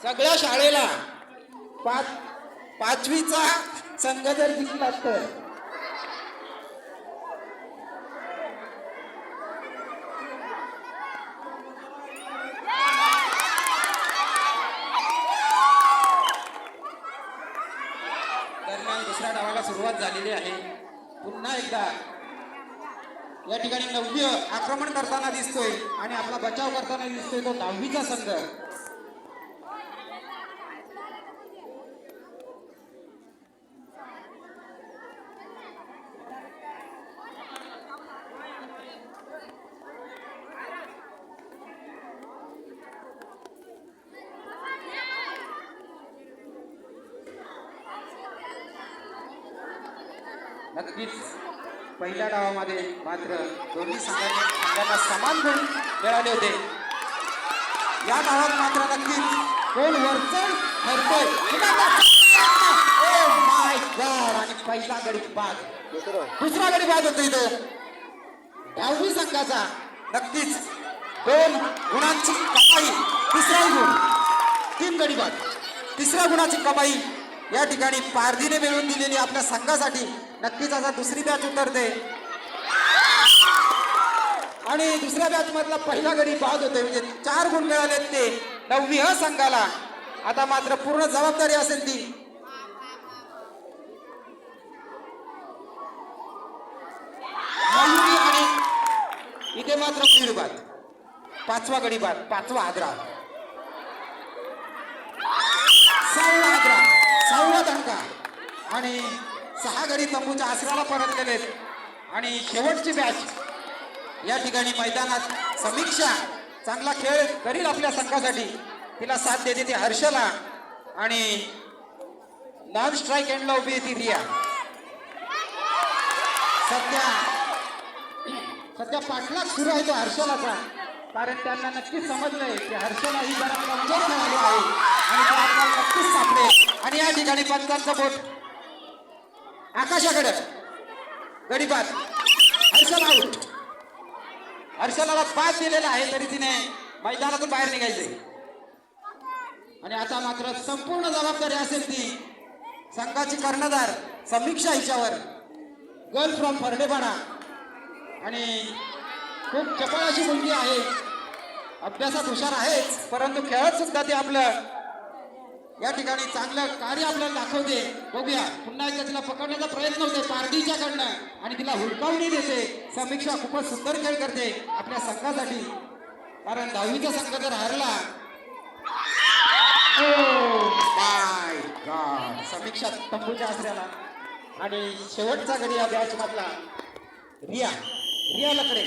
सगळ्या शाळेला पाचवीचा संघ जर जिंकला तर दरम्यान दुसऱ्या डावाला सुरुवात झालेली आहे. पुन्हा एकदा या ठिकाणी 9वी आक्रमण करताना दिसतोय आणि आपला बचाव करताना दिसतोय तो 10वीचा संघ. नक्कीच पहिल्या डावामध्ये मात्र दोन्ही संघांना समान गुण मिळाले होते. या डावात मात्र नक्कीच कोण वरचढ ठरतोय. माय गॉड. आणि पहिला गडी बाद, दुसरा गडी बाद होतोय तो 10वी संघाचा. नक्कीच 2 गुणांची कमाई, तिसरा गुण, 3 गडी बाद, तिसऱ्या गुणाची कमाई या ठिकाणी पारधीने मिळवून दिलेली आपल्या संघासाठी. नक्कीच आता दुसरी बॅच उतरते आणि दुसऱ्या बॅच मधला पहिला गडी बाद होतोय. म्हणजे 4 गुण मिळाले ते 9वी संघाला. आता मात्र पूर्ण जबाबदारी असेल ती मयुरी. आणि इथे मात्र मयुरी बाद, 5वा गडी बाद, 5वा आद्रा, 6वा आद्रा, 6वा धंका आणि 6 गडी तंबूच्या आसराला परतलेले. आणि शेवटची बॅच या ठिकाणी मैदानात समीक्षा चांगला खेळ करील आपल्या संघासाठी. तिला साथ देते ती हर्षला आणि नॉन स्ट्राईक एंडला उभी ती रिया. सध्या पाठलाग सुरू आहे तो हर्षलाचा, कारण त्यांना नक्कीच समजलंय की हर्षला ही जरा कमजोर खेळाडू आहे आणि तो आपल्याला नक्कीच सापडेल. आणि या ठिकाणी पंचांचा बोट आकाशाकडे, गडी बाद, हर्षल आउट. हर्षलाला बाद दिलेला आहे तरी तिने मैदानातून बाहेर निघायचे. आणि आता मात्र संपूर्ण जबाबदारी असेल ती संघाची कर्णधार समीक्षा हिच्यावर. गर्ल फ्रॉम फरडेपाडा आणि खूप चपळ अशी मुलगी आहे. अभ्यासात हुशार आहेच, परंतु खेळत सुद्धा ते आपलं या ठिकाणी चांगलं कार्य आपल्याला दाखवते. बघूया पुन्हा एकदा तिला पकडण्याचा प्रयत्न होते पारडीच्याकडनं आणि तिला हुलकावणी देते. समीक्षा खूपच सुंदर खेळ करते आपल्या संघासाठी, कारण 10वीचा संघ जर हारला. माय गॉड. समीक्षा तंबूच्या आसऱ्याला. आणि शेवटचा गडी या बॅच मधला रिया लकडे.